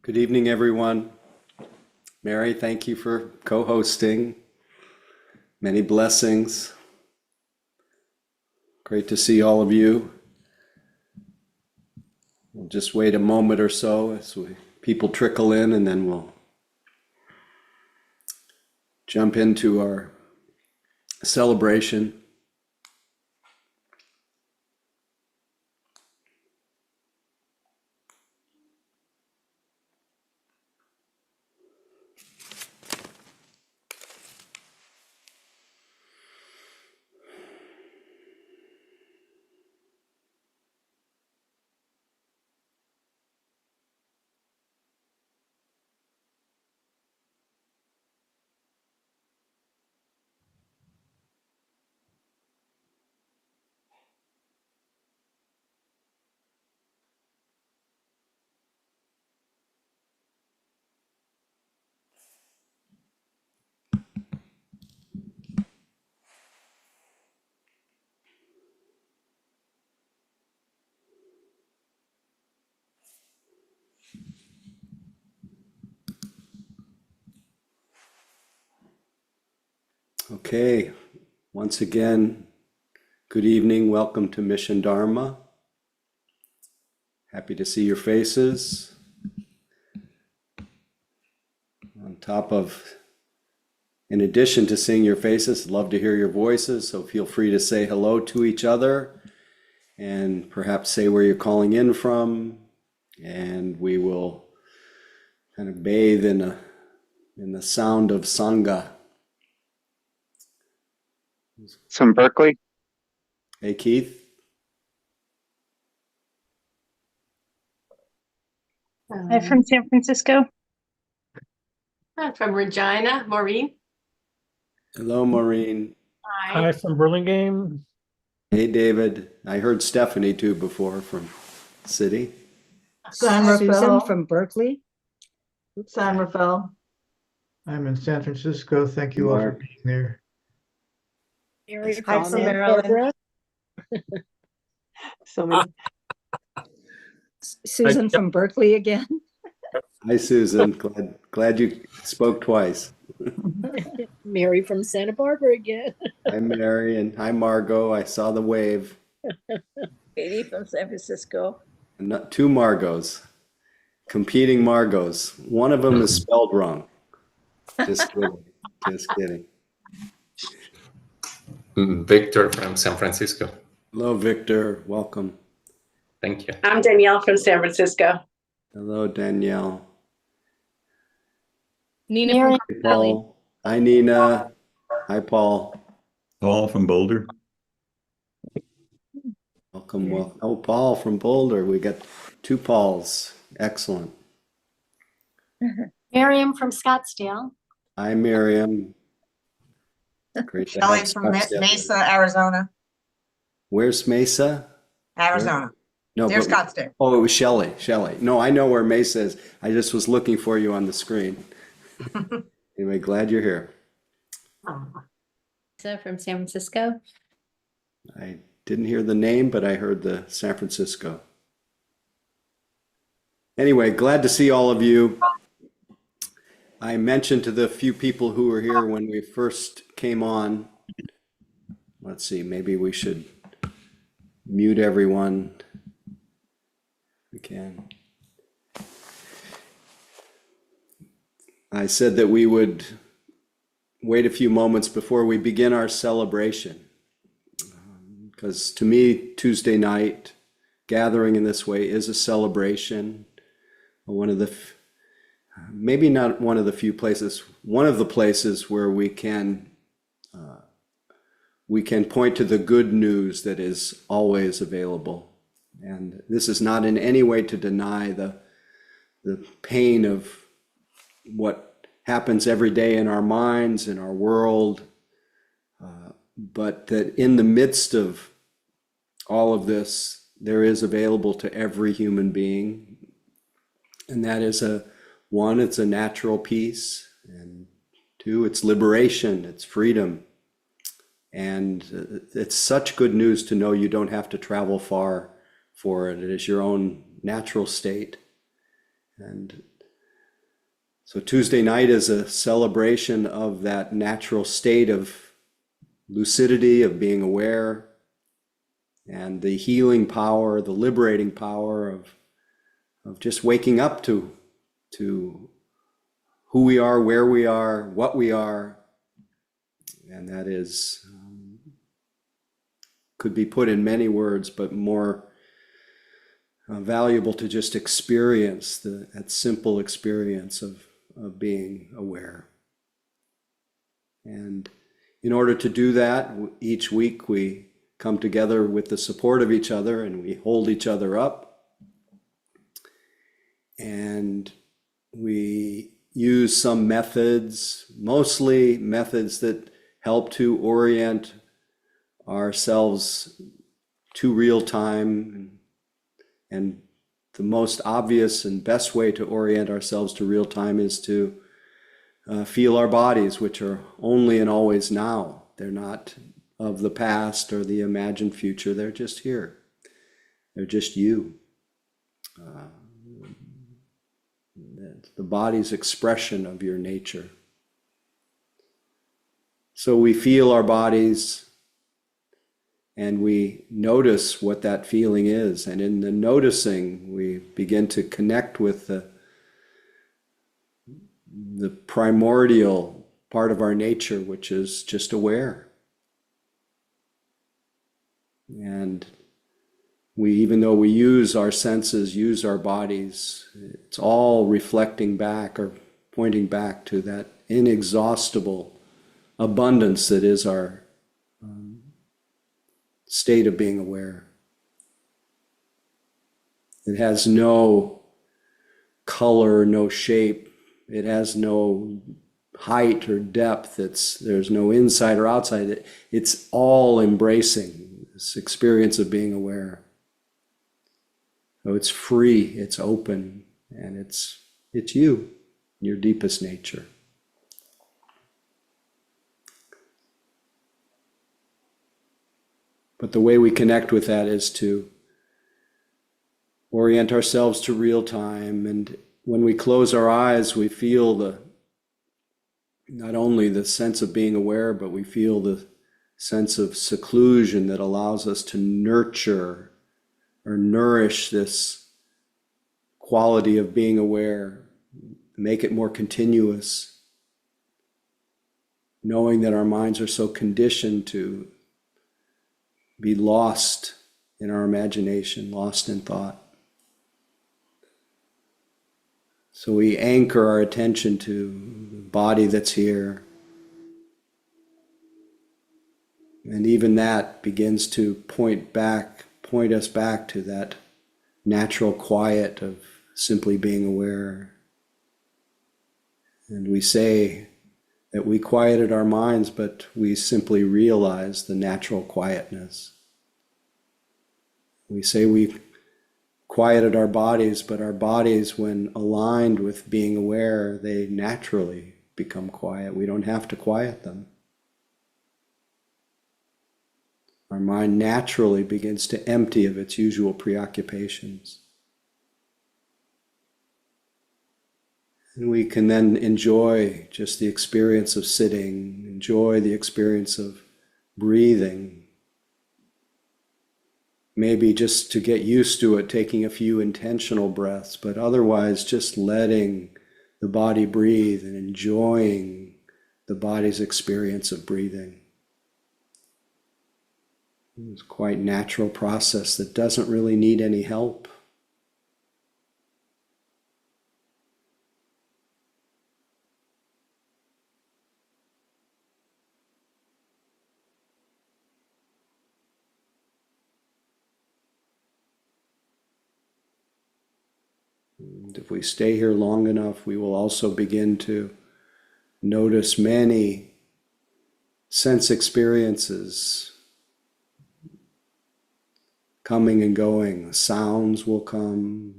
Good evening, everyone. Mary, thank you for co-hosting. Many blessings. Great to see all of you. We'll just wait a moment or so as people trickle in, and then we'll jump into our celebration. Okay, once again, good evening. Welcome to Mission Dharma. Happy to see your faces. On top of, in addition to seeing your faces, love to hear your voices, so feel free to say hello to each other and perhaps say where you're calling in from, and we will kind of bathe in the sound of Sangha. From Berkeley. Hey, Keith. Hi from San Francisco. From Regina, Maureen. Hello, Maureen. Hi from Burlingame. Hey, David. I heard Stephanie too before from City. San Susan Rafael. from Berkeley. San Rafael. I'm in San Francisco. Thank you all for Mark. being there. Mary Hi from from Santa Maryland. Barbara. So many. Susan from Berkeley again. Hi, Susan. Glad you spoke twice. Mary from Santa Barbara again. Hi, Mary, and hi, Margot. I saw the wave. Katie from San Francisco. And two Margos, competing Margos. One of them is spelled wrong. Just kidding. Just kidding. Victor from San Francisco. Hello, Victor. Welcome. Thank you. I'm Danielle from San Francisco. Hello, Danielle. Nina Mary. from Hey, Paul. Hi, Nina. Hi, Paul. Paul from Boulder. Welcome. Well, oh, Paul from Boulder. We got two Pauls. Excellent. Miriam from Scottsdale. Hi, Miriam. Great to Shelley have from Scottsdale. Mesa, Arizona. Where's Mesa? Arizona. No, There's but, Scottsdale. oh, it was Shelley. Shelley. No, I know where Mesa is. I just was looking for you on the screen. Anyway, glad you're here. Lisa from San Francisco. I didn't hear the name, but I heard the San Francisco. Anyway, glad to see all of you. I mentioned to the few people who were here when we first came on. Let's see, maybe we should mute everyone. We can. I said that we would wait a few moments before we begin our celebration. Because to me, Tuesday night, gathering in this way is a celebration. One of the, maybe not one of the few places, one of the places where we can point to the good news that is always available. And this is not in any way to deny the pain of what happens every day in our minds, in our world, but that in the midst of all of this, there is available to every human being. And that is one, it's a natural peace, and two, it's liberation, it's freedom. And it's such good news to know you don't have to travel far for it. It is your own natural state. And So Tuesday night is a celebration of that natural state of lucidity, of being aware, and the healing power, the liberating power of just waking up to who we are, where we are, what we are. And that is, could be put in many words, but more valuable to just experience that simple experience of being aware. And in order to do that, each week we come together with the support of each other and we hold each other up. And we use some methods, mostly methods that help to orient ourselves to real time. And the most obvious and best way to orient ourselves to real time is to feel our bodies, which are only and always now. They're not of the past or the imagined future. They're just here. They're just you. The body's expression of your nature. So we feel our bodies and we notice what that feeling is. And in the noticing, we begin to connect with the primordial part of our nature, which is just aware. And even though we use our senses, use our bodies, it's all reflecting back or pointing back to that inexhaustible abundance that is our state of being aware. It has no color, no shape. It has no height or depth. There's no inside or outside. It's all embracing this experience of being aware. So it's free, it's open, and it's you, your deepest nature. But the way we connect with that is to orient ourselves to real time. And when we close our eyes, we feel not only the sense of being aware, but we feel the sense of seclusion that allows us to nurture or nourish this quality of being aware, make it more continuous, knowing that our minds are so conditioned to be lost in our imagination, lost in thought. So we anchor our attention to the body that's here. And even that begins to point us back to that natural quiet of simply being aware. And we say that we quieted our minds, but we simply realize the natural quietness. We say we quieted our bodies, but our bodies, when aligned with being aware, they naturally become quiet. We don't have to quiet them. Our mind naturally begins to empty of its usual preoccupations. And we can then enjoy just the experience of sitting, enjoy the experience of breathing. Maybe just to get used to it, taking a few intentional breaths, but otherwise just letting the body breathe and enjoying the body's experience of breathing. It's a quite natural process that doesn't really need any help. And if we stay here long enough, we will also begin to notice many sense experiences coming and going. Sounds will come.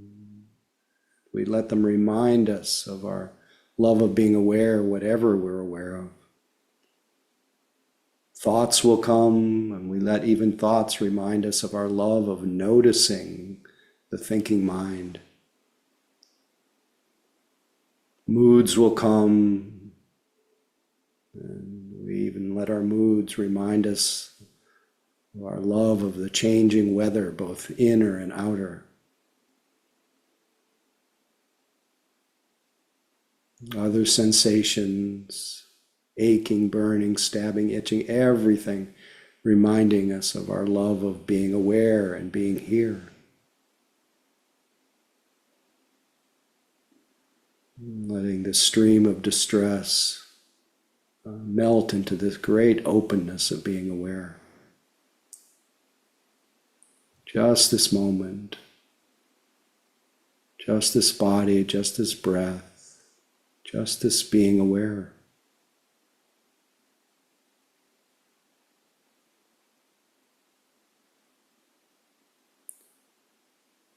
We let them remind us of our love of being aware, whatever we're aware of. Thoughts will come, and we let even thoughts remind us of our love of noticing the thinking mind. Moods will come, and we even let our moods remind us of our love of the changing weather, both inner and outer. Other sensations, aching, burning, stabbing, itching, everything reminding us of our love of being aware and being here. Letting the stream of distress melt into this great openness of being aware. Just this moment, just this body, just this breath, just this being aware.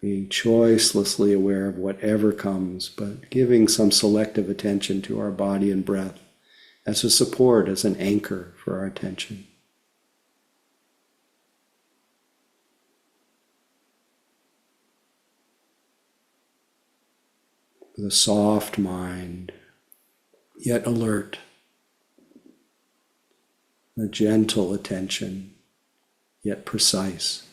Being choicelessly aware of whatever comes, but giving some selective attention to our body and breath as a support, as an anchor for our attention. With a soft mind, yet alert, a gentle attention, yet precise.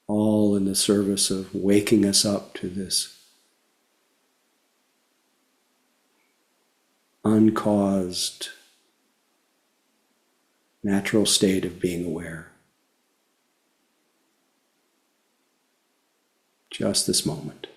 All in the service of waking us up to this uncaused, natural state of being aware. Just this moment.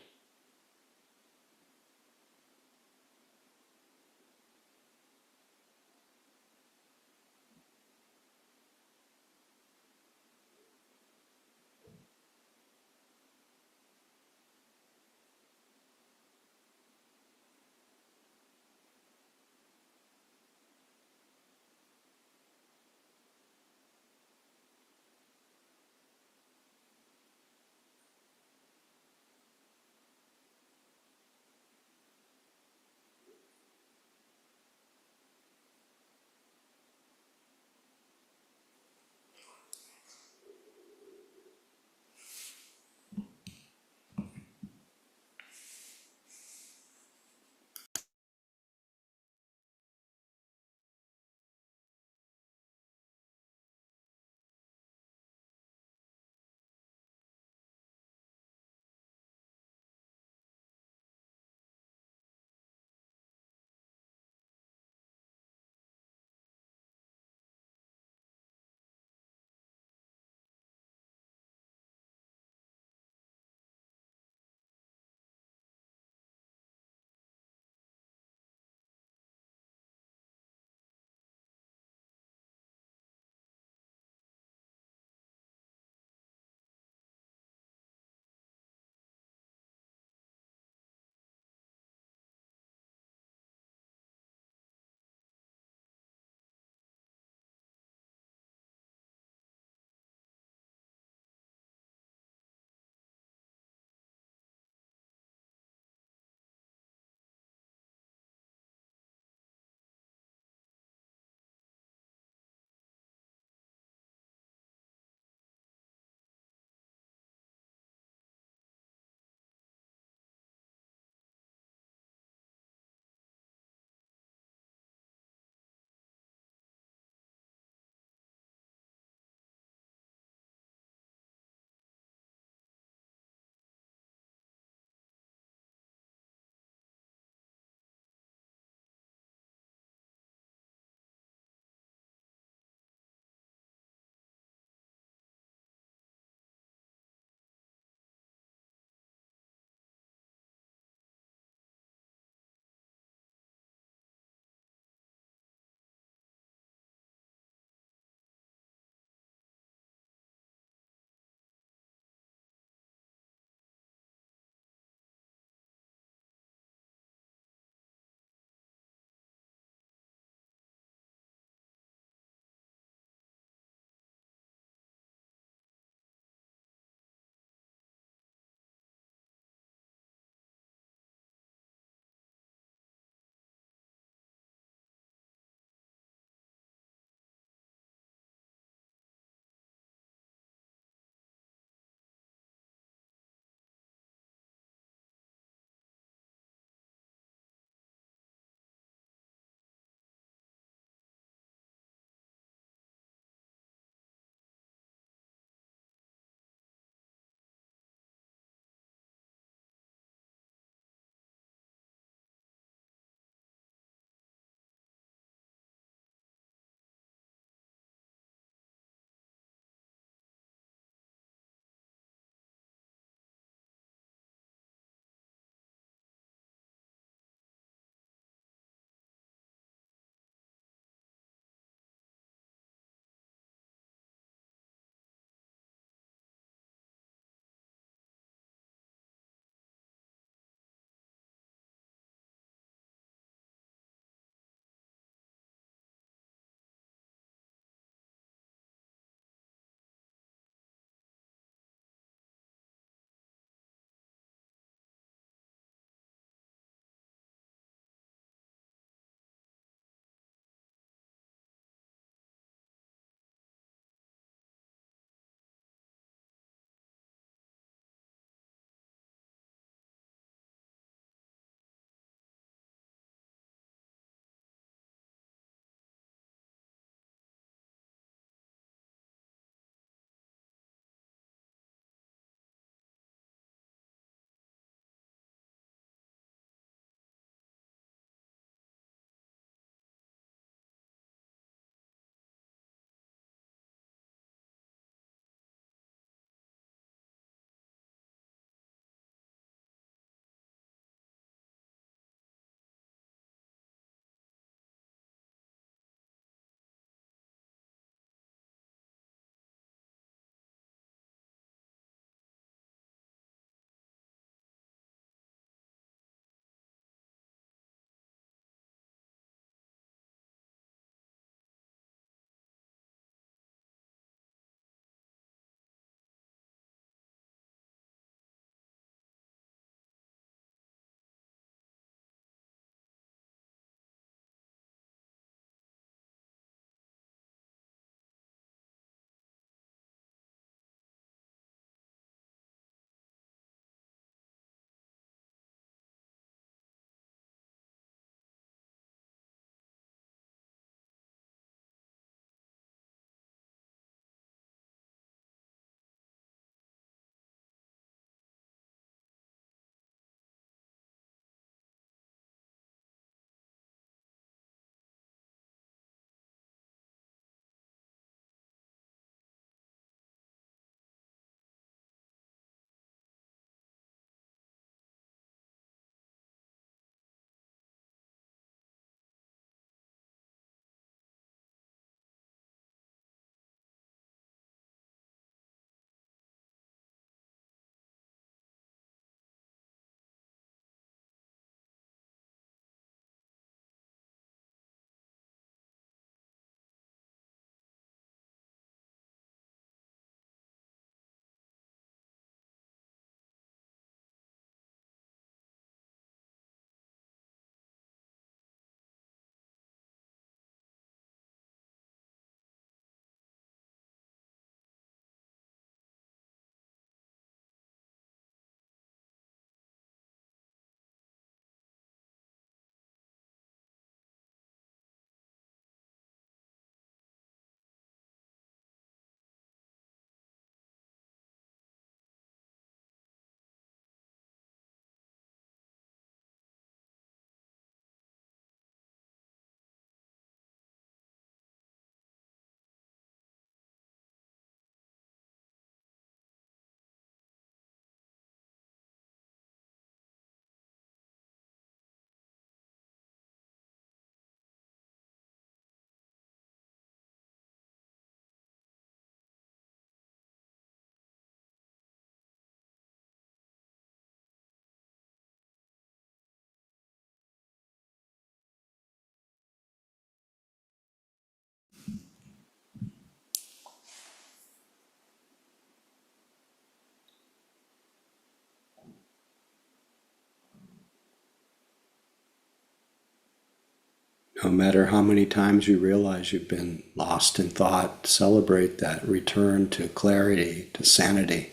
No matter how many times you realize you've been lost in thought, celebrate that return to clarity, to sanity.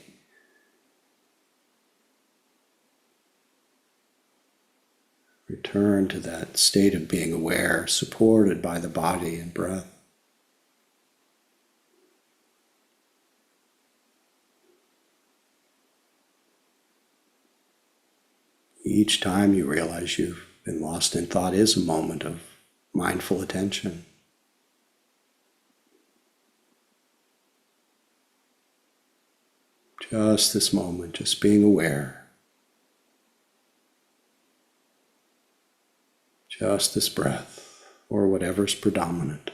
Return to that state of being aware, supported by the body and breath. Each time you realize you've been lost in thought is a moment of mindful attention. Just this moment, just being aware. Just this breath, or whatever's predominant.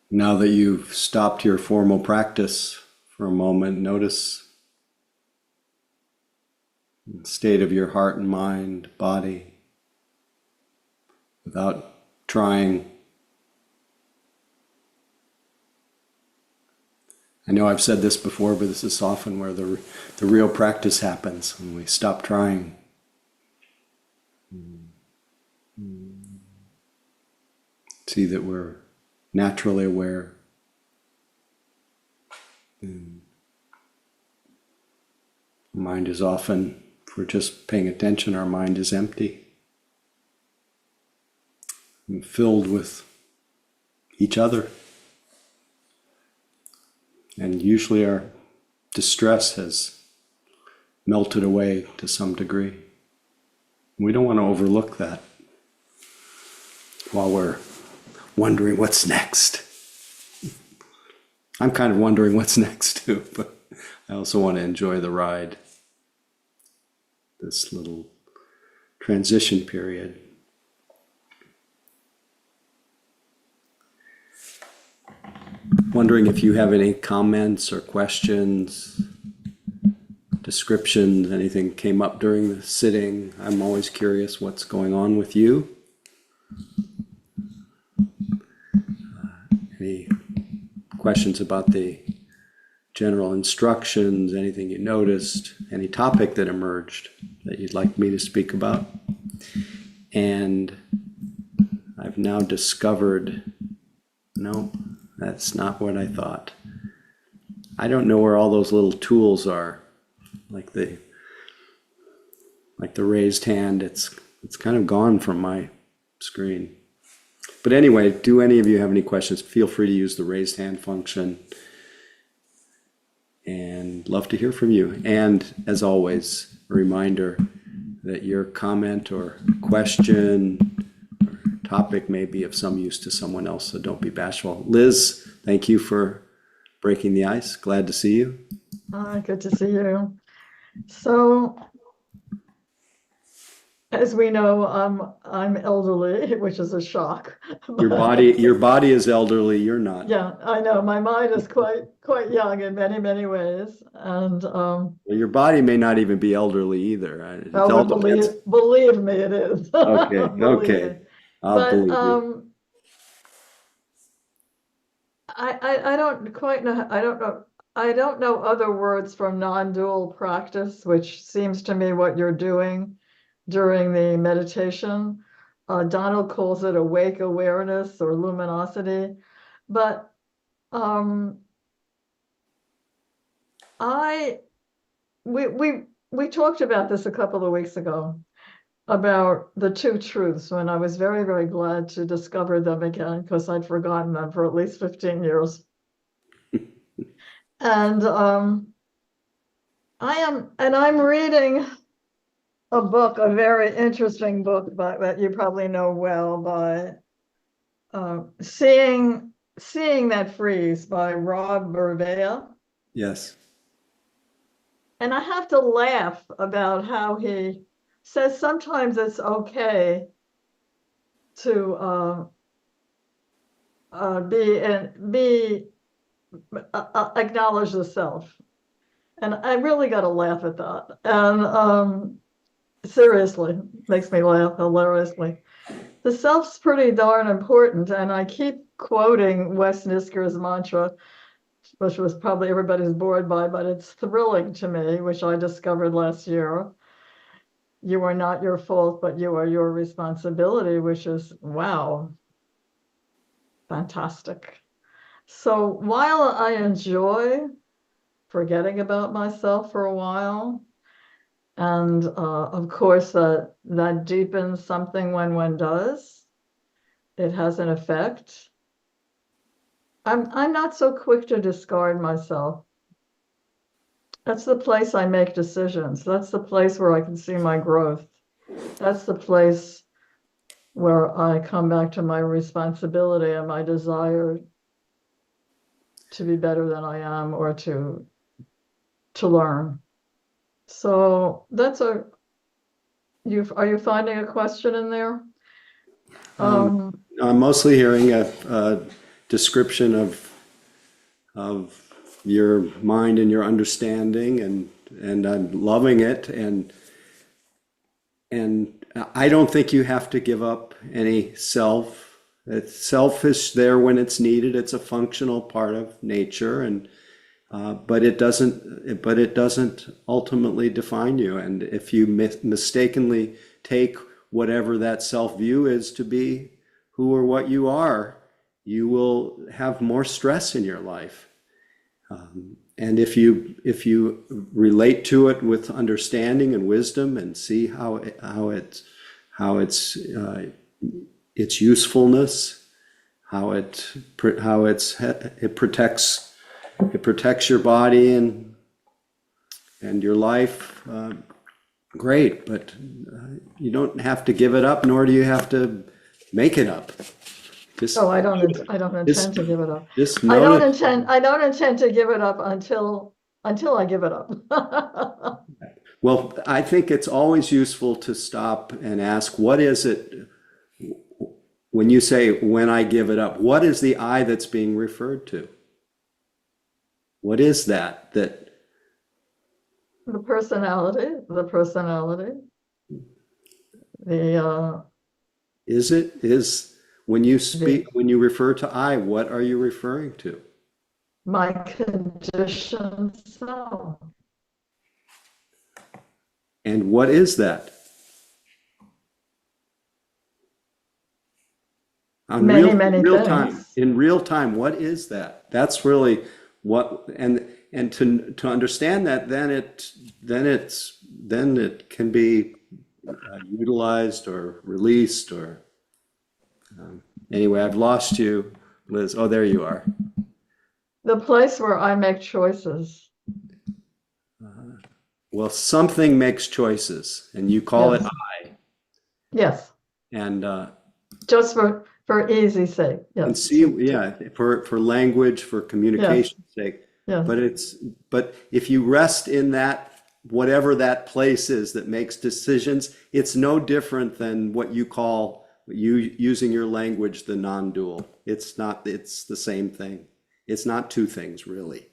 Now that you've stopped your formal practice for a moment, notice the state of your heart and mind, body, without trying. I know I've said this before, but this is often where the real practice happens, when we stop trying. See that we're naturally aware. Mind is often, if we're just paying attention, our mind is empty and filled with each other. And usually our distress has melted away to some degree. We don't want to overlook that while we're wondering what's next. I'm kind of wondering what's next too, but I also want to enjoy the ride, this little transition period. Wondering if you have any comments or questions, descriptions, anything came up during the sitting. I'm always curious what's going on with you. Any questions about the general instructions, anything you noticed, any topic that emerged that you'd like me to speak about? And I've now discovered, no, that's not what I thought. I don't know where all those little tools are, like the raised hand. It's kind of gone from my screen. But anyway, do any of you have any questions? Feel free to use the raised hand function. And love to hear from you. And as always, a reminder that your comment or question or topic may be of some use to someone else, so don't be bashful. Liz, thank you for breaking the ice. Glad to see you. Good to see you. So, as we know, I'm elderly, which is a shock. Your body is elderly. You're not. Yeah, I know. My mind is quite young in many ways, and Well, your body may not even be elderly either. It oh, all but depends. believe me, it is. Okay, Believe okay. me. I'll But believe you. I don't quite know. I don't know other words from non-dual practice, which seems to me what you're doing during the meditation. Donald calls it awake awareness or luminosity, but we talked about this a couple of weeks ago about the two truths, when I was very glad to discover them again because I'd forgotten them for at least 15 years. And I'm reading a book, a very interesting book that you probably know well, by Seeing That Freeze by Rob Burbea. Yes. And I have to laugh about how he says sometimes it's okay to acknowledge the self. And I really got to laugh at that. And seriously, makes me laugh hilariously. The self's pretty darn important. And I keep quoting Wes Nisker's mantra, which was probably everybody's bored by, but it's thrilling to me, which I discovered last year. You are not your fault, but you are your responsibility, which is, wow, fantastic. So while I enjoy forgetting about myself for a while, and of course that deepens something when one does, it has an effect. I'm not so quick to discard myself. That's the place I make decisions. That's the place where I can see my growth. That's the place where I come back to my responsibility and my desire to be better than I am, or to learn. So that's are you finding a question in there? I'm mostly hearing description of your mind and your understanding, and I'm loving it. And I don't think you have to give up any self. It's selfish there when it's needed. It's a functional part of nature, and but it doesn't ultimately define you. And if you mistakenly take whatever that self view is to be who or what you are, you will have more stress in your life. And if you relate to it with understanding and wisdom and see how its usefulness, how it protects your body and your life, great. But you don't have to give it up, nor do you have to make it up. I don't intend to give it up. I don't intend to give it up until I give it up. Well, I think it's always useful to stop and ask, what is it, when you say, when I give it up, what is the I that's being referred to? What is that? The personality. When you refer to I, what are you referring to? My conditioned self. And what is that? Many things. Time, in real time, what is that? That's really what, and to understand that, then it can be utilized or released or. Anyway, I've lost you, Liz. Oh, there you are. The place where I make choices. Well, something makes choices, and you call it I. Yes. And just for easy sake. Yes. And see, for language, for communication's sake. Yes. But if you rest in that, whatever that place is that makes decisions, it's no different than what you call, using your language, the non-dual. It's the same thing. It's not two things, really.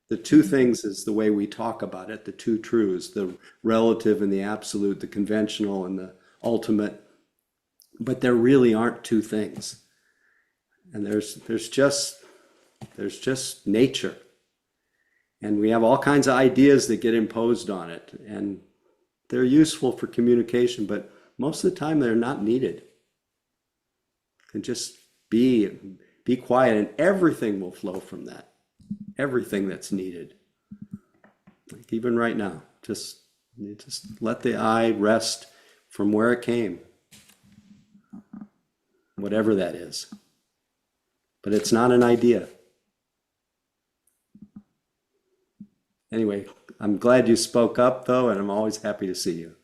The two things is the way we talk about it, the two truths, the relative and the absolute, the conventional and the ultimate. But there really aren't two things. And there's just nature. And we have all kinds of ideas that get imposed on it. And they're useful for communication, but most of the time they're not needed. And just be quiet, and everything will flow from that. Everything that's needed. Like even right now, just let the I rest from where it came. Whatever that is. But it's not an idea. Anyway, I'm glad you spoke up, though, and I'm always happy to see you.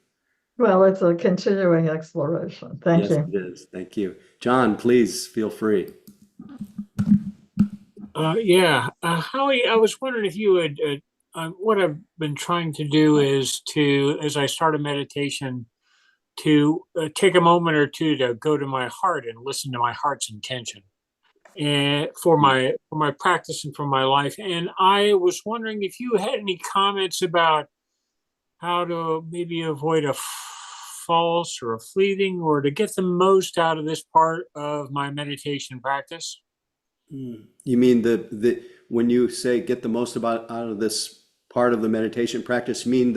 Well, it's a continuing exploration. Thank you. Yes, it is. Thank you. John, please feel free. Howie, I was wondering if you would, what I've been trying to do is as I start a meditation, to take a moment or two to go to my heart and listen to my heart's intention, and for my practice and for my life. And I was wondering if you had any comments about how to maybe avoid a false or a fleeting, or to get the most out of this part of my meditation practice. You mean when you say get the most out of this part of the meditation practice, you mean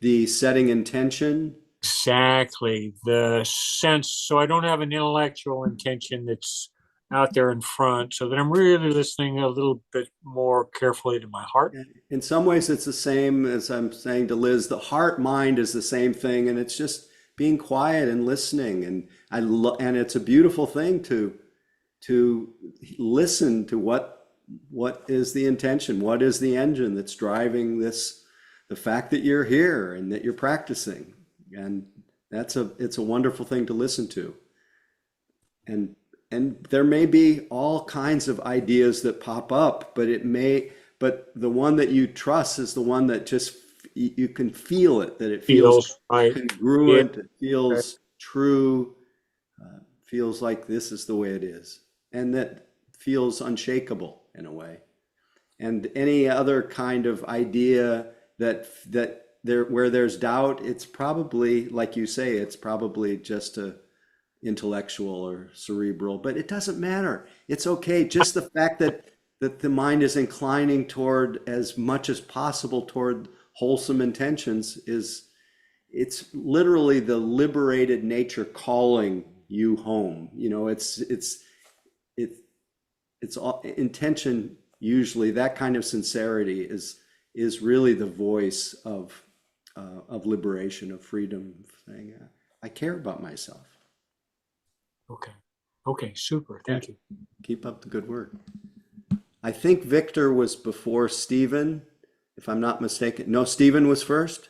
the setting intention? Exactly, the sense, so I don't have an intellectual intention that's out there in front, so that I'm really listening a little bit more carefully to my heart. In some ways, it's the same as I'm saying to Liz. The heart-mind is the same thing, and it's just being quiet and listening. And and it's a beautiful thing to listen to what is the intention, what is the engine that's driving this, the fact that you're here and that you're practicing. And it's a wonderful thing to listen to. And there may be all kinds of ideas that pop up, but the one that you trust is the one that just, you can feel it, that it feels right, congruent, it feels true, feels like this is the way it is. And that feels unshakable in a way. And any other kind of idea that there, where there's doubt, it's probably, like you say, it's probably just a intellectual or cerebral, but it doesn't matter. It's okay. Just the fact that the mind is inclining toward, as much as possible, toward wholesome intentions it's literally the liberated nature calling you home. You know, it's all intention. Usually that kind of sincerity is really the voice of liberation, of freedom, saying, I care about myself. Okay. Okay, super. Thank you. Keep up the good work. I think Victor was before Stephen, if I'm not mistaken. No, Stephen was first?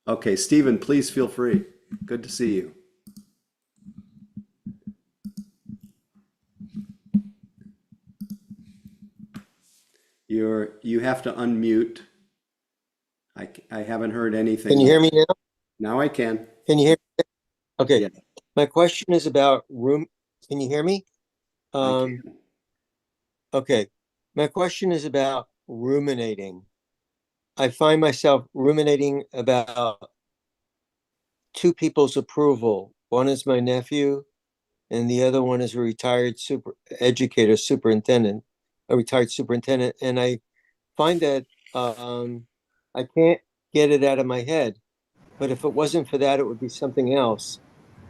Okay, Stephen, please feel free. Good to see you. You have to unmute. I haven't heard anything. Can you hear me now? Now I can. Can you hear me? Okay. Yeah. My question is about Can you hear me? I can. Okay. My question is about ruminating. I find myself ruminating about two people's approval. One is my nephew, and the other one is a retired superintendent, a retired superintendent. And I find that I can't get it out of my head. But if it wasn't for that, it would be something else.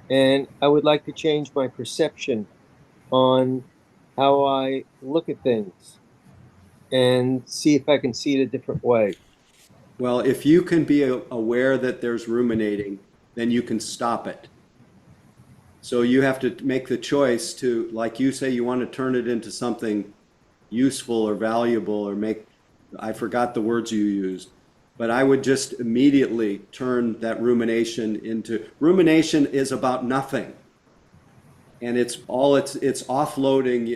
And I would like to change my perception on how I look at things and see if I can see it a different way. Well, if you can be aware that there's ruminating, then you can stop it. So you have to make the choice to, like you say, you want to turn it into something useful or valuable, or I forgot the words you used, but I would just immediately turn that rumination is about nothing. And it's offloading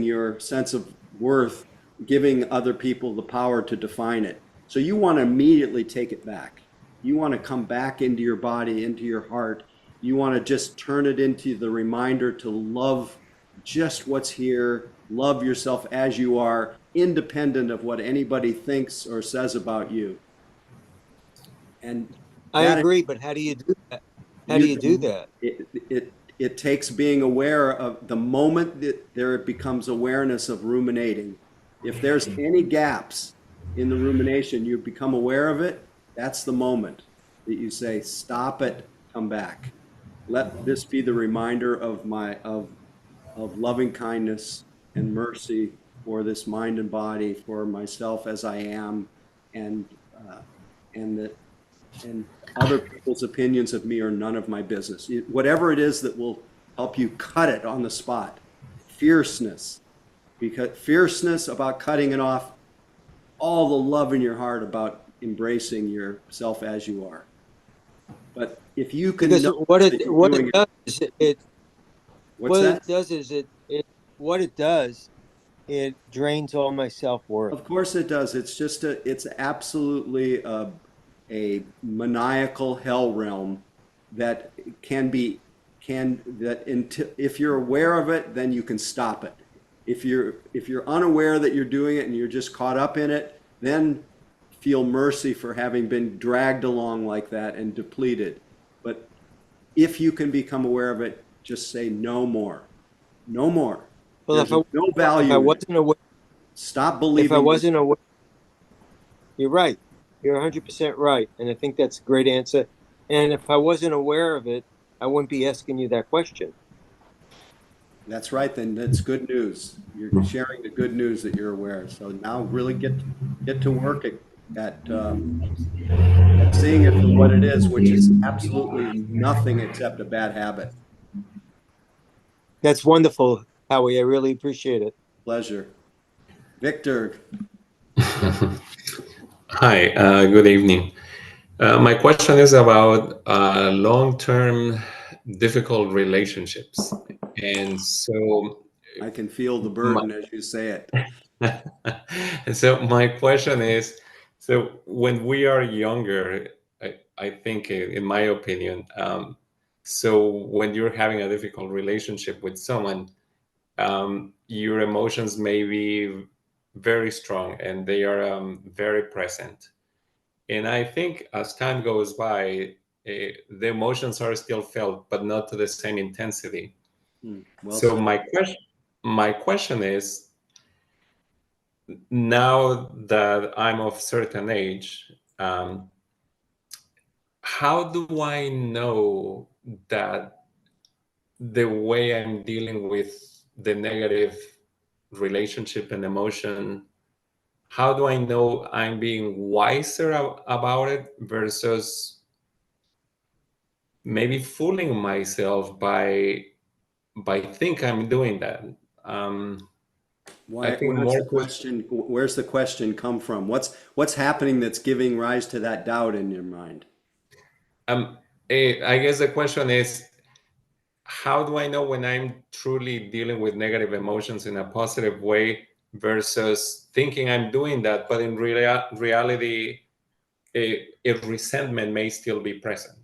your sense of worth, giving other people the power to define it. So you want to immediately take it back. You want to come back into your body, into your heart. You want to just turn it into the reminder to love just what's here, love yourself as you are, independent of what anybody thinks or says about you. And I agree, but how do you do that? How do you do that? It takes being aware of the moment that there becomes awareness of ruminating. If there's any gaps in the rumination, you become aware of it. That's the moment that you say, stop it, come back. Let this be the reminder of loving kindness and mercy for this mind and body, for myself as I am, and other people's opinions of me are none of my business. Whatever it is that will help you cut it on the spot. Fierceness, because fierceness about cutting it off, all the love in your heart about embracing yourself as you are. But if you can, because what it does, it drains all my self-worth. Of course it does. It's absolutely a maniacal hell realm that if you're aware of it, then you can stop it. If you're unaware that you're doing it and you're just caught up in it, then feel mercy for having been dragged along like that and depleted. But if you can become aware of it, just say no more. No more. Well, no value. If I wasn't aware, stop believing. If I wasn't aware, you're right. You're 100% right, and I think that's a great answer. And if I wasn't aware of it, I wouldn't be asking you that question. That's right. Then that's good news. You're sharing the good news that you're aware. So now really get to work at seeing it for what it is, which is absolutely nothing except a bad habit. That's wonderful, Howie. I really appreciate it. Pleasure. Victor. Hi, good evening. My question is about long-term difficult relationships. And so I can feel the burden as you say it. And so my question is, so when we are younger, I think, in my opinion, so when you're having a difficult relationship with someone, your emotions may be very strong and they are very present. And I think as time goes by, the emotions are still felt, but not to the same intensity. Well So said. my question is, now that I'm of certain age, how do I know that the way I'm dealing with the negative relationship and emotion, how do I know I'm being wiser about it versus maybe fooling myself by think I'm doing that? I think Where's more the question? Where's the question come from? What's happening that's giving rise to that doubt in your mind? I guess the question is, how do I know when I'm truly dealing with negative emotions in a positive way versus thinking I'm doing that, but in reality, a resentment may still be present?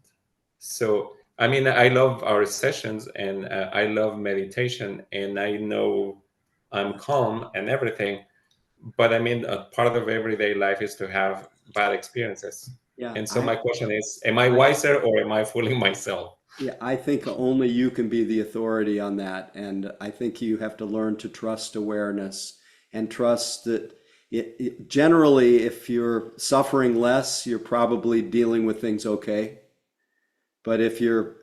So, I mean, I love our sessions and I love meditation and I know I'm calm and everything, but I mean, a part of everyday life is to have bad experiences. Yeah, And so my question is, am I wiser or am I fooling myself? Yeah, I think only you can be the authority on that. And I think you have to learn to trust awareness and trust that generally, if you're suffering less, you're probably dealing with things okay. But if you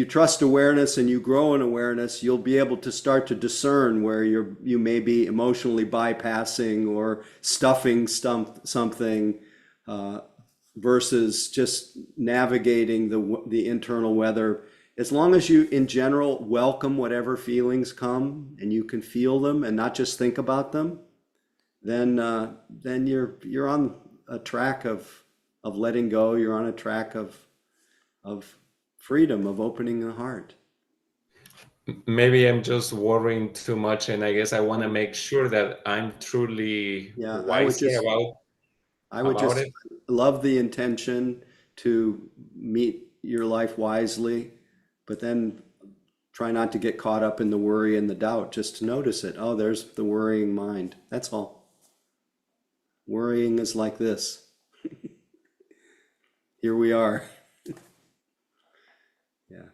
trust awareness and you grow in awareness, you'll be able to start to discern where you may be emotionally bypassing or stuffing something. Versus just navigating the internal weather. As long as you, in general, welcome whatever feelings come and you can feel them and not just think about them, then you're on a track of letting go. You're on a track of freedom, of opening the heart. Maybe I'm just worrying too much, and I guess I want to make sure that I'm truly wiser I would about just it. love the intention to meet your life wisely, but then try not to get caught up in the worry and the doubt. Just to notice it. Oh, there's the worrying mind. That's all. Worrying is like this. Here we are. Yeah.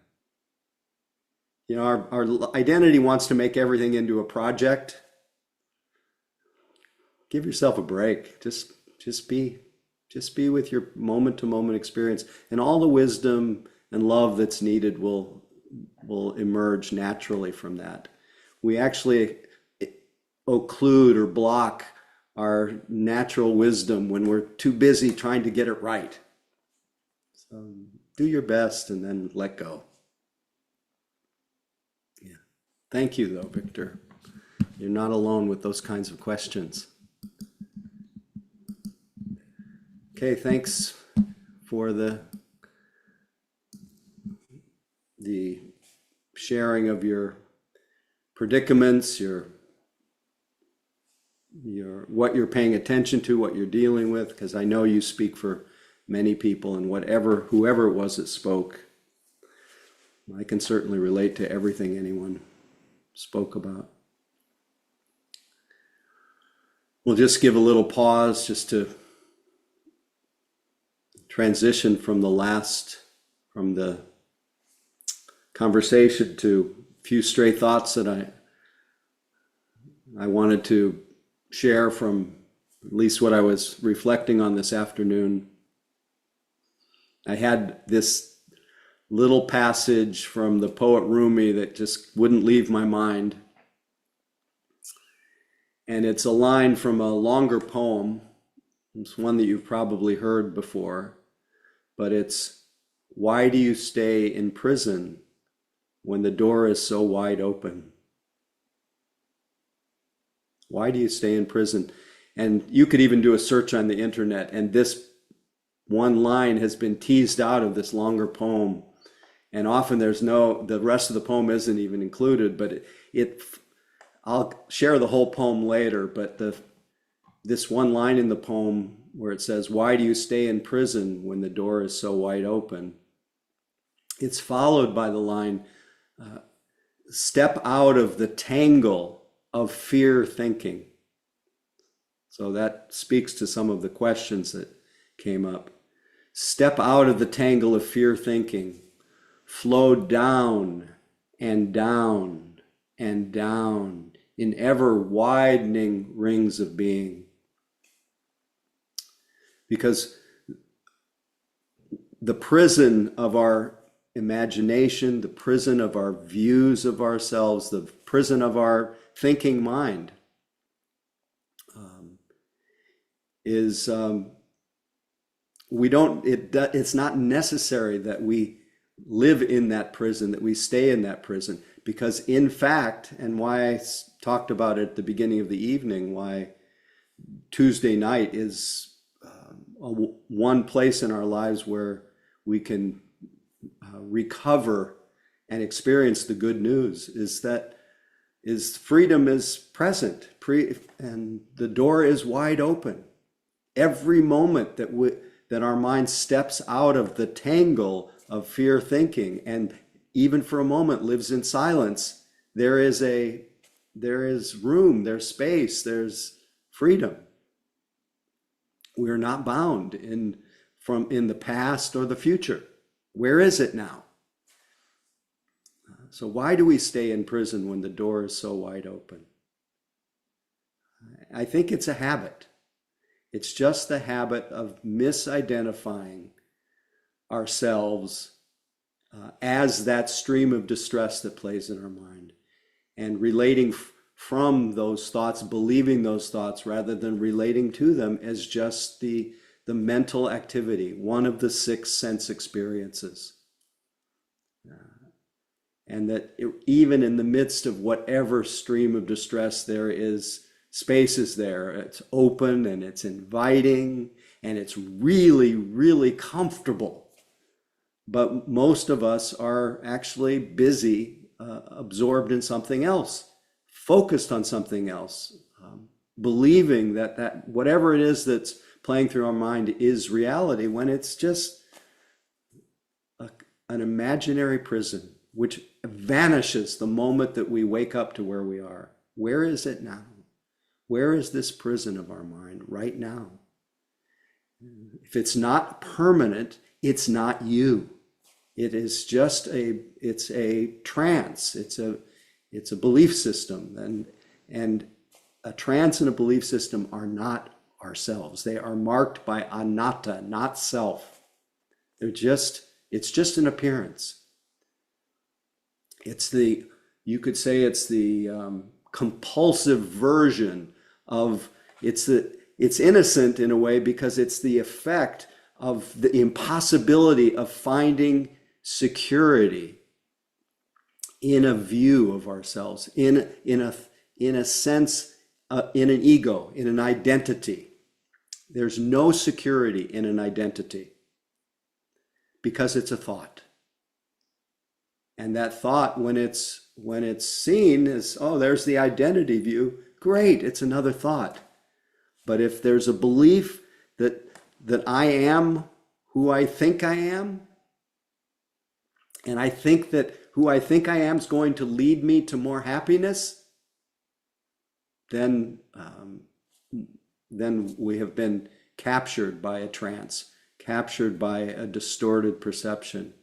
You know, our identity wants to make everything into a project. Give yourself a break. Just be with your moment to moment experience, and all the wisdom and love that's needed will emerge naturally from that. We actually occlude or block our natural wisdom when we're too busy trying to get it right. So do your best and then let go. Yeah. Thank you though, Victor. You're not alone with those kinds of questions. Okay, thanks for the sharing of your predicaments, your what you're paying attention to, what you're dealing with, because I know you speak for many people, and whoever it was that spoke, I can certainly relate to everything anyone spoke about. We'll just give a little pause just to transition from the conversation to a few stray thoughts that I wanted to share from at least what I was reflecting on this afternoon. I had this little passage from the poet Rumi that just wouldn't leave my mind. And it's a line from a longer poem. It's one that you've probably heard before, but it's, "Why do you stay in prison when the door is so wide open?" Why do you stay in prison? And you could even do a search on the internet, and this one line has been teased out of this longer poem. And often the rest of the poem isn't even included, but I'll share the whole poem later, but this one line in the poem where it says, "Why do you stay in prison when the door is so wide open?" It's followed by the line, step out of the tangle of fear thinking. So that speaks to some of the questions that came up. Step out of the tangle of fear thinking, flow down and down and down in ever widening rings of being. Because the prison of our imagination, the prison of our views of ourselves, the prison of our thinking mind is it's not necessary that we live in that prison, that we stay in that prison, because in fact, and why I talked about it at the beginning of the evening, why Tuesday night is one place in our lives where we can recover and experience the good news, is freedom is present, and the door is wide open. Every moment that our mind steps out of the tangle of fear thinking, and even for a moment lives in silence, there is room, there's space, there's freedom. We're not bound in the past or the future. Where is it now? So why do we stay in prison when the door is so wide open? I think it's a habit. It's just the habit of misidentifying ourselves as that stream of distress that plays in our mind, and relating from those thoughts, believing those thoughts, rather than relating to them as just the mental activity, one of the 6 sense experiences. And that even in the midst of whatever stream of distress there is, space is there. It's open and it's inviting and it's really, really comfortable. But most of us are actually busy, absorbed in something else, focused on something else, believing that whatever it is that's playing through our mind is reality, when it's just an imaginary prison, which vanishes the moment that we wake up to where we are. Where is it now? Where is this prison of our mind right now? If it's not permanent, it's not you. It is just it's a trance. It's a belief system, and a trance and a belief system are not ourselves. They are marked by anatta, not self. It's just an appearance. You could say it's the compulsive version of, it's innocent in a way because it's the effect of the impossibility of finding security in a view of ourselves, in a sense, in an ego, in an identity. There's no security in an identity because it's a thought. And that thought, when it's seen as, oh, there's the identity view, great, it's another thought. But if there's a belief that I am who I think I am, and I think that who I think I am is going to lead me to more happiness, then we have been captured by a trance, captured by a distorted perception,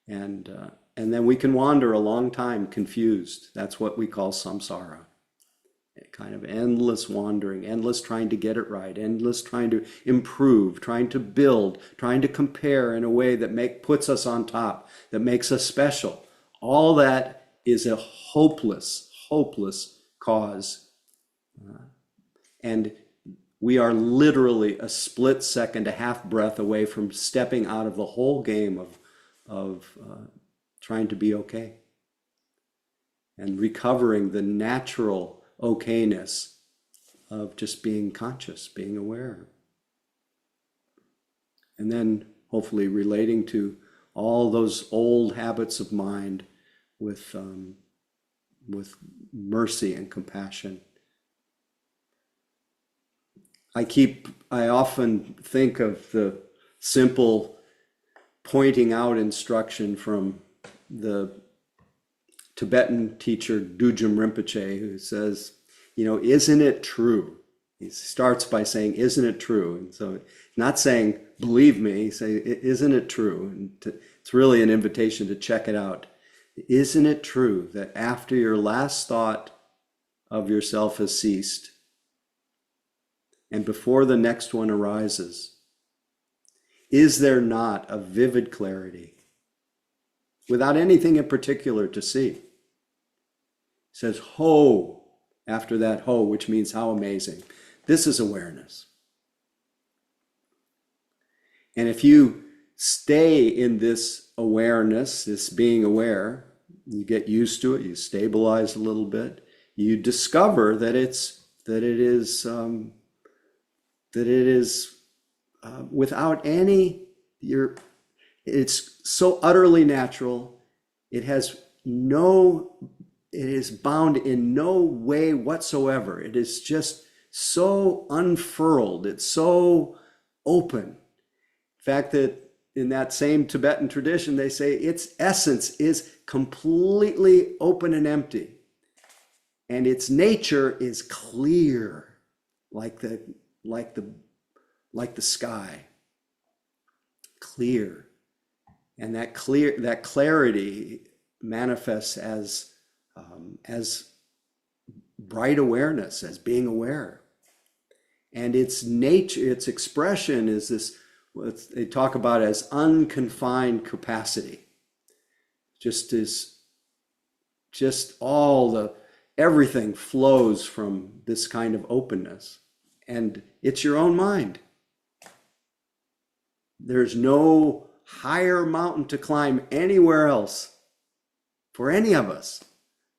and then we can wander a long time confused. That's what we call samsara. Kind of endless wandering, endless trying to get it right, endless trying to improve, trying to build, trying to compare in a way that puts us on top, that makes us special. All that is a hopeless cause. And we are literally a split second, a half breath away from stepping out of the whole game of trying to be okay and recovering the natural okayness of just being conscious, being aware. And then hopefully relating to all those old habits of mind with mercy and compassion. I often think of the simple pointing out instruction from the Tibetan teacher Dujum Rinpoche, who says, isn't it true? He starts by saying, isn't it true? And so not saying, believe me, he's saying, isn't it true? And it's really an invitation to check it out. Isn't it true that after your last thought of yourself has ceased and before the next one arises, is there not a vivid clarity without anything in particular to see? It says, ho, after that ho, which means how amazing. This is awareness. And if you stay in this awareness, this being aware, you get used to it, you stabilize a little bit, you discover that it is without any, it's so utterly natural. It is bound in no way whatsoever. It is just so unfurled. It's so open. In fact, that in that same Tibetan tradition, they say its essence is completely open and empty. And its nature is clear, like the sky. Clear. And that clarity manifests as bright awareness, as being aware. And its nature, its expression is this, what they talk about as unconfined capacity. Everything flows from this kind of openness. And it's your own mind. There's no higher mountain to climb anywhere else for any of us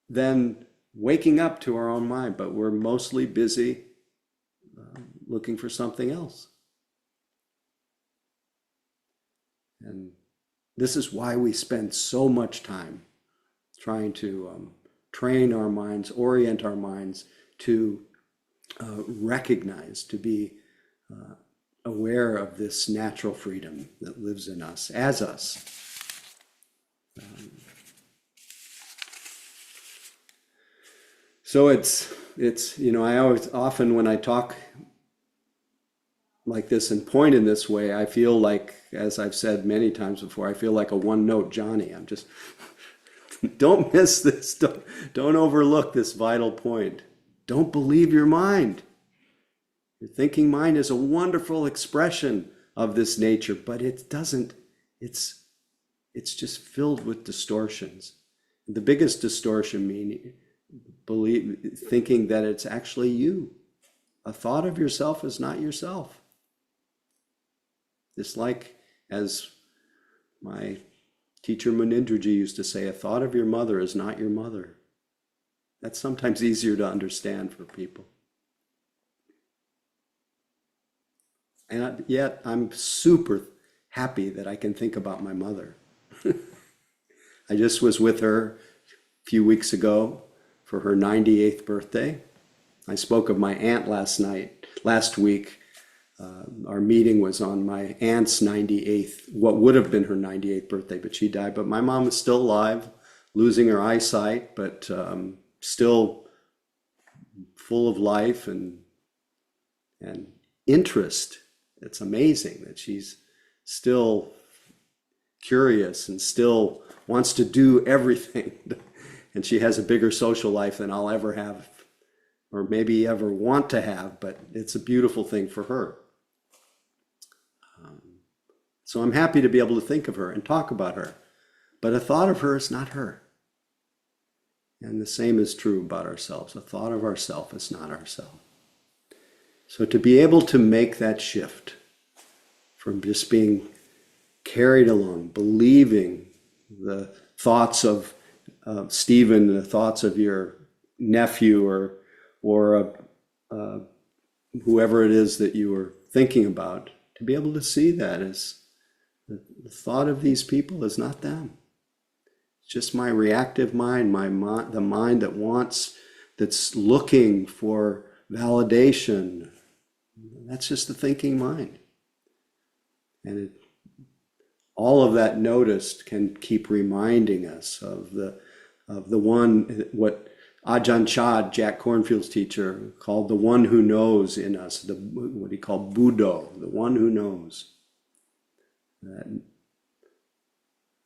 than waking up to our own mind, but we're mostly busy looking for something else. And this is why we spend so much time trying to train our minds, orient our minds to recognize, to be aware of this natural freedom that lives in us, as us. So it's I always, often when I talk like this and point in this way, I feel like, as I've said many times before, I feel like a one-note Johnny. I'm just, don't miss this, don't overlook this vital point. Don't believe your mind. Your thinking mind is a wonderful expression of this nature, but it doesn't, it's just filled with distortions. The biggest distortion thinking that it's actually you. A thought of yourself is not yourself. Just like, as my teacher Munindraji used to say, a thought of your mother is not your mother. That's sometimes easier to understand for people. And yet I'm super happy that I can think about my mother. I just was with her a few weeks ago for her 98th birthday. I spoke of my aunt last week. Our meeting was on my aunt's 98th, what would have been her 98th birthday, but she died. But my mom is still alive, losing her eyesight, but still full of life and interest. It's amazing that she's still curious and still wants to do everything. And she has a bigger social life than I'll ever have, or maybe ever want to have, but it's a beautiful thing for her. So I'm happy to be able to think of her and talk about her, but a thought of her is not her. And the same is true about ourselves. A thought of ourself is not ourselves. So to be able to make that shift from just being carried along, believing the thoughts of Stephen, the thoughts of your nephew, or whoever it is that you were thinking about, to be able to see that as the thought of these people is not them. It's just my reactive mind, the mind that's looking for validation. That's just the thinking mind. And all of that noticed can keep reminding us of of the one, what Ajahn Chah, Jack Cornfield's teacher, called the one who knows in us, what he called Buddha, the one who knows. That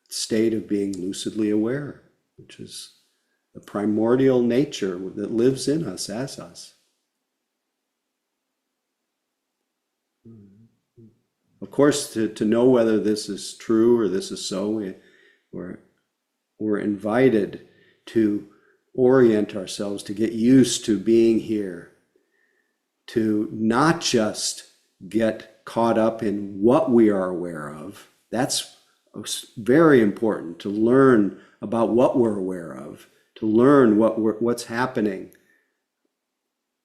state of being lucidly aware, which is the primordial nature that lives in us as us. Of course, to know whether this is true or this is so, we're invited to orient ourselves, to get used to being here, to not just get caught up in what we are aware of. That's very important, to learn about what we're aware of, to learn what's happening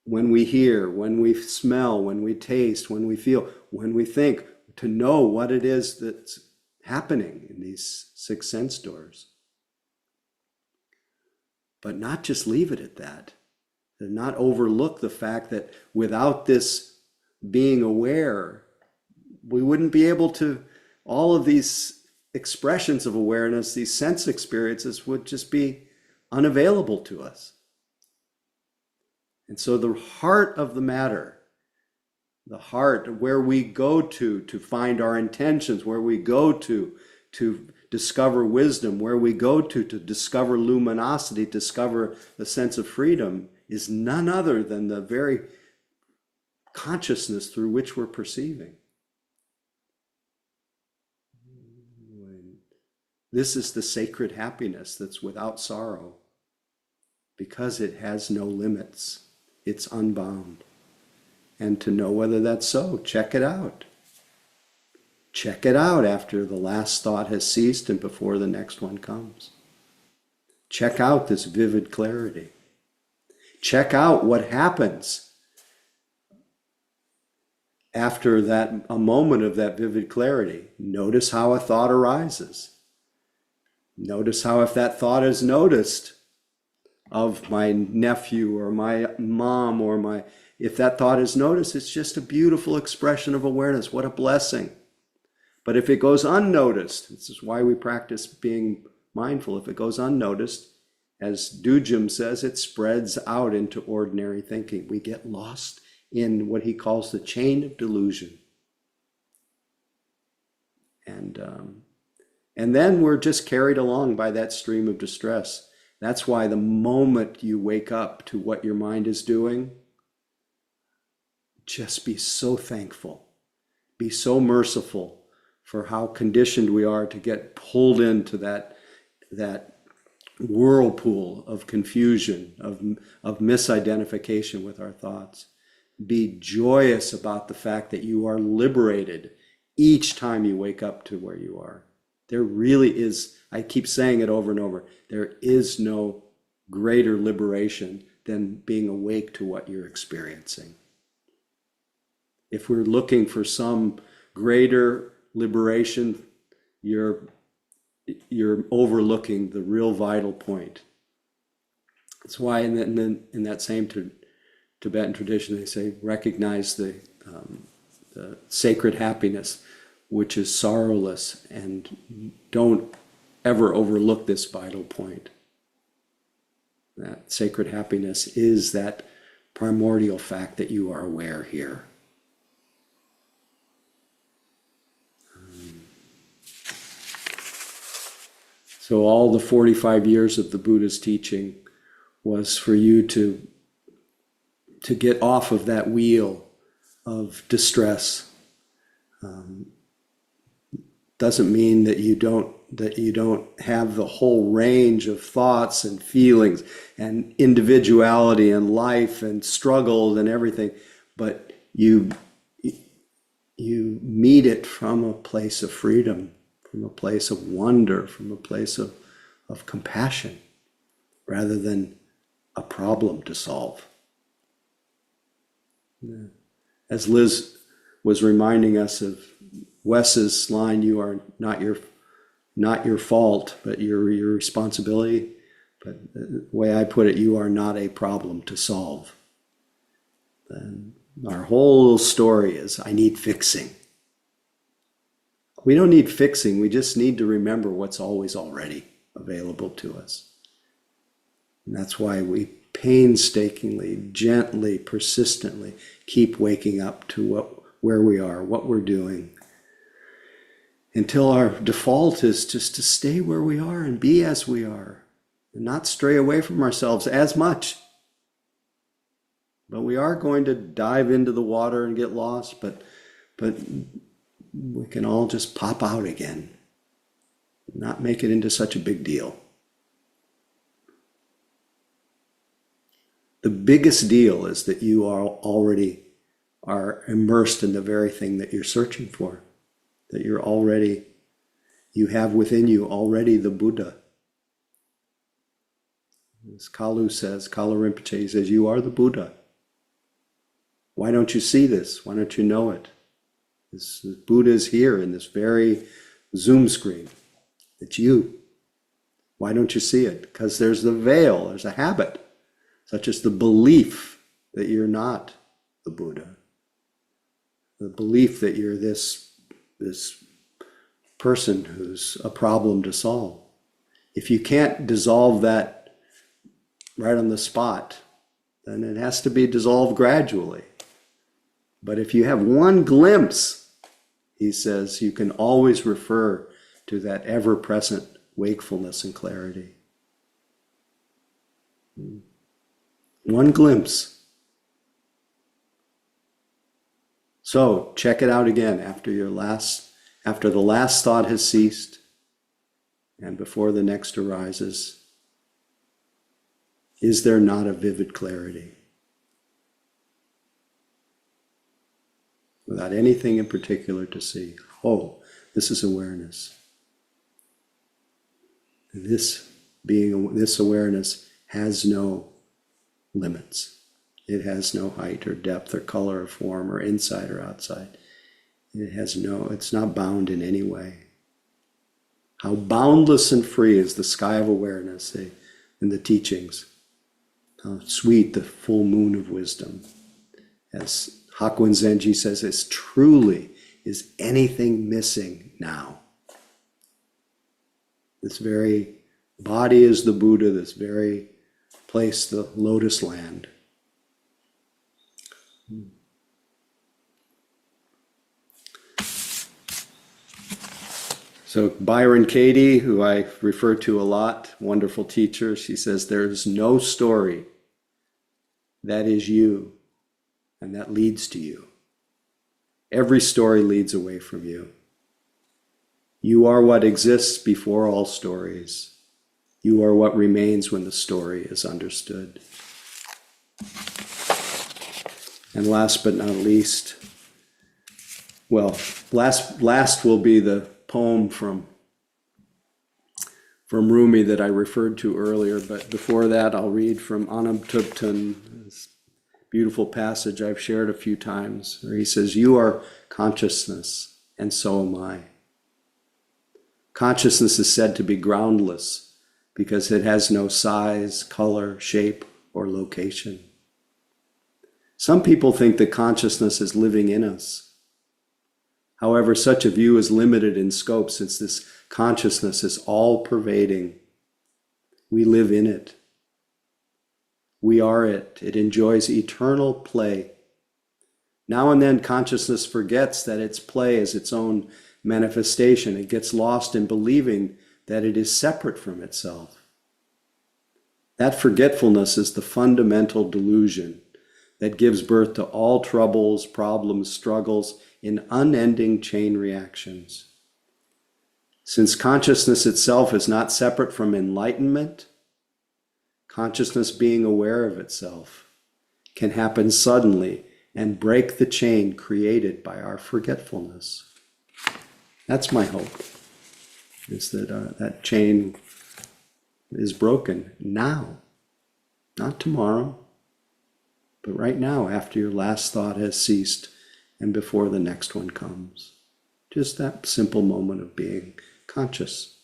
when we hear, when we smell, when we taste, when we feel, when we think, to know what it is that's happening in these six sense doors. But not just leave it at that, to not overlook the fact that without this being aware, we wouldn't be able to, all of these expressions of awareness, these sense experiences would just be unavailable to us. And so the heart of the matter, the heart where we go to find our intentions, where we go to discover wisdom, where we go to discover luminosity, discover the sense of freedom, is none other than the very consciousness through which we're perceiving. This is the sacred happiness that's without sorrow, because it has no limits. It's unbound. And to know whether that's so, check it out. Check it out after the last thought has ceased and before the next one comes. Check out this vivid clarity. Check out what happens after a moment of that vivid clarity. Notice how a thought arises. Notice how, if that thought is noticed of my nephew or my mom or if that thought is noticed, it's just a beautiful expression of awareness. What a blessing. But if it goes unnoticed, this is why we practice being mindful. If it goes unnoticed, as Dujum says, it spreads out into ordinary thinking. We get lost in what he calls the chain of delusion. And then we're just carried along by that stream of distress. That's why the moment you wake up to what your mind is doing, just be so thankful, be so merciful for how conditioned we are to get pulled into that whirlpool of confusion, of misidentification with our thoughts. Be joyous about the fact that you are liberated each time you wake up to where you are. There really is, I keep saying it over and over, there is no greater liberation than being awake to what you're experiencing. If we're looking for some greater liberation, you're overlooking the real vital point. That's why in that same Tibetan tradition, they say, recognize the sacred happiness, which is sorrowless, and don't ever overlook this vital point. That sacred happiness is that primordial fact that you are aware here. So all the 45 years of the Buddha's teaching was for you to get off of that wheel of distress. Doesn't mean that you don't have the whole range of thoughts and feelings and individuality and life and struggle and everything, but you meet it from a place of freedom, from a place of wonder, from a place of compassion, rather than a problem to solve. As Liz was reminding us of Wes's line, you are not your fault, but your responsibility. But the way I put it, you are not a problem to solve. And our whole story is, I need fixing. We don't need fixing. We just need to remember what's always already available to us. And that's why we painstakingly, gently, persistently keep waking up to where we are, what we're doing, until our default is just to stay where we are and be as we are, and not stray away from ourselves as much. But we are going to dive into the water and get lost, but we can all just pop out again, not make it into such a big deal. The biggest deal is that you already are immersed in the very thing that you're searching for, that you have within you already the Buddha. As Kalu Rinpoche says, you are the Buddha. Why don't you see this? Why don't you know it? This Buddha is here in this very Zoom screen. It's you. Why don't you see it? Because there's the veil, there's a habit, such as the belief that you're not the Buddha. The belief that you're this person who's a problem to solve. If you can't dissolve that right on the spot, then it has to be dissolved gradually. But if you have one glimpse, he says, you can always refer to that ever-present wakefulness and clarity. One glimpse. So check it out again after the last thought has ceased and before the next arises. Is there not a vivid clarity? Without anything in particular to see. Oh, this is awareness. And this awareness has no limits. It has no height or depth or color or form or inside or outside. It's not bound in any way. How boundless and free is the sky of awareness in the teachings. How sweet the full moon of wisdom. As Hakuin Zenji says, it's truly, is anything missing now? This very body is the Buddha, this very place, the lotus land. So Byron Katie, who I refer to a lot, wonderful teacher, she says, there's no story that is you and that leads to you. Every story leads away from you. You are what exists before all stories. You are what remains when the story is understood. And last but not least, last will be the poem from Rumi that I referred to earlier, but before that I'll read from Anam Tupten, this beautiful passage I've shared a few times, where he says, you are consciousness, and so am I. Consciousness is said to be groundless because it has no size, color, shape, or location. Some people think that consciousness is living in us. However, such a view is limited in scope since this consciousness is all-pervading. We live in it. We are it. It enjoys eternal play. Now and then consciousness forgets that its play is its own manifestation. It gets lost in believing that it is separate from itself. That forgetfulness is the fundamental delusion that gives birth to all troubles, problems, struggles in unending chain reactions. Since consciousness itself is not separate from enlightenment, consciousness being aware of itself can happen suddenly and break the chain created by our forgetfulness. That's my hope, is that that chain is broken now, not tomorrow, but right now after your last thought has ceased and before the next one comes. Just that simple moment of being conscious.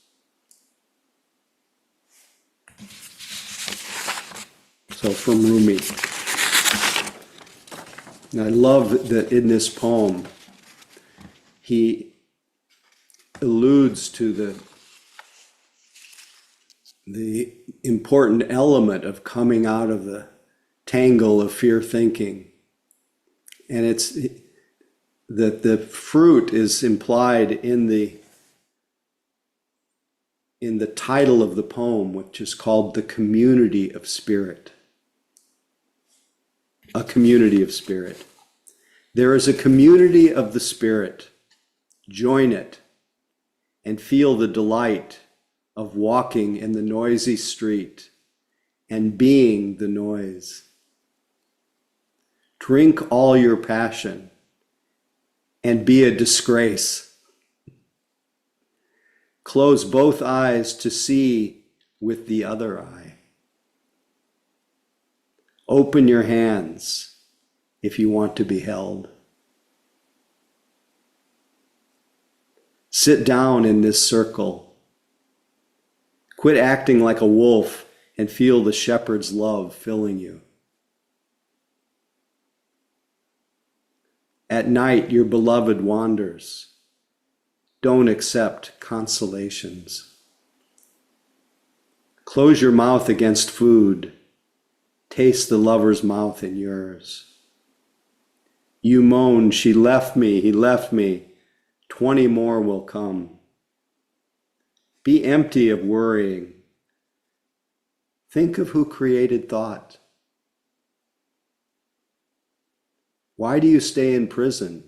So from Rumi. And I love that in this poem, he alludes to the important element of coming out of the tangle of fear thinking. And it's that the fruit is implied in the title of the poem, which is called The Community of Spirit. A community of spirit. There is a community of the spirit. Join it and feel the delight of walking in the noisy street and being the noise. Drink all your passion and be a disgrace. Close both eyes to see with the other eye. Open your hands if you want to be held. Sit down in this circle. Quit acting like a wolf and feel the shepherd's love filling you. At night, your beloved wanders. Don't accept consolations. Close your mouth against food. Taste the lover's mouth in yours. You moan, she left me, he left me. 20 more will come. Be empty of worrying. Think of who created thought. Why do you stay in prison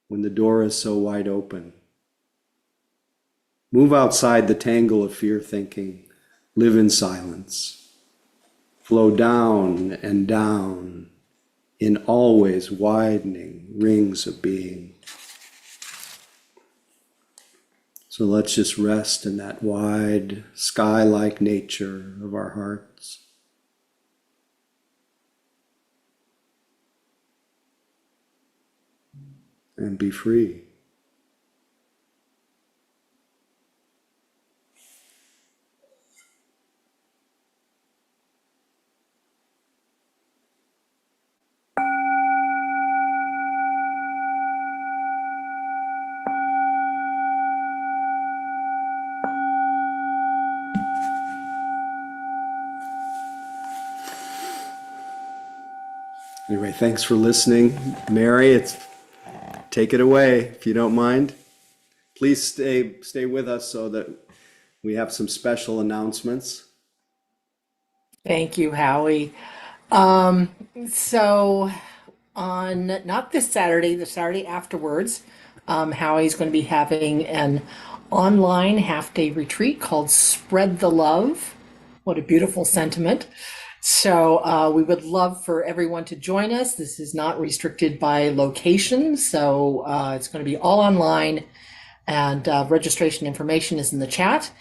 when the door is so wide open? Move outside the tangle of fear thinking. Live in silence. Flow down and down in always widening rings of being. So let's just rest in that wide, sky-like nature of our hearts. And be free. Anyway, thanks for listening. Mary, take it away if you don't mind. Please stay with us so that we have some special announcements. Thank you, Howie. So on not this Saturday, the Saturday afterwards, Howie's going to be having an online half-day retreat called Spread the Love. What a beautiful sentiment. So we would love for everyone to join us. This is not restricted by location, so it's going to be all online, and registration information is in the chat.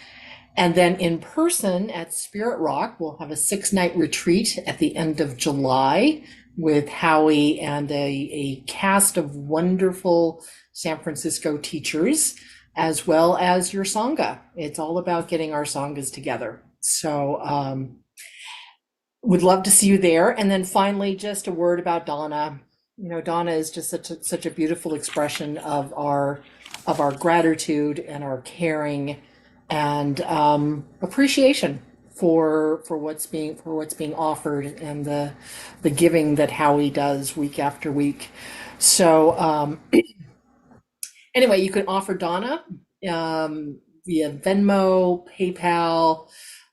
And then in person at Spirit Rock, we'll have a 6-night retreat at the end of July with Howie and a cast of wonderful San Francisco teachers, as well as your Sangha. It's all about getting our Sanghas together. So would love to see you there. And then finally, just a word about Donna. You know, Donna is just such a beautiful expression of our gratitude and our caring and appreciation for what's being offered, and the giving that Howie does week after week. So anyway, you can offer Donna via Venmo, PayPal,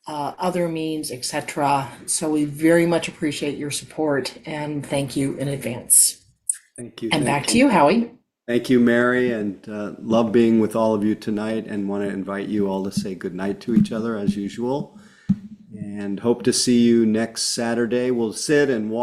other means, etc. So we very much appreciate your support, and thank you in advance. Thank you. And back to you, Howie. Thank you, Mary, and love being with all of you tonight, and want to invite you all to say goodnight to each other as usual, and hope to see you next Saturday. We'll sit and walk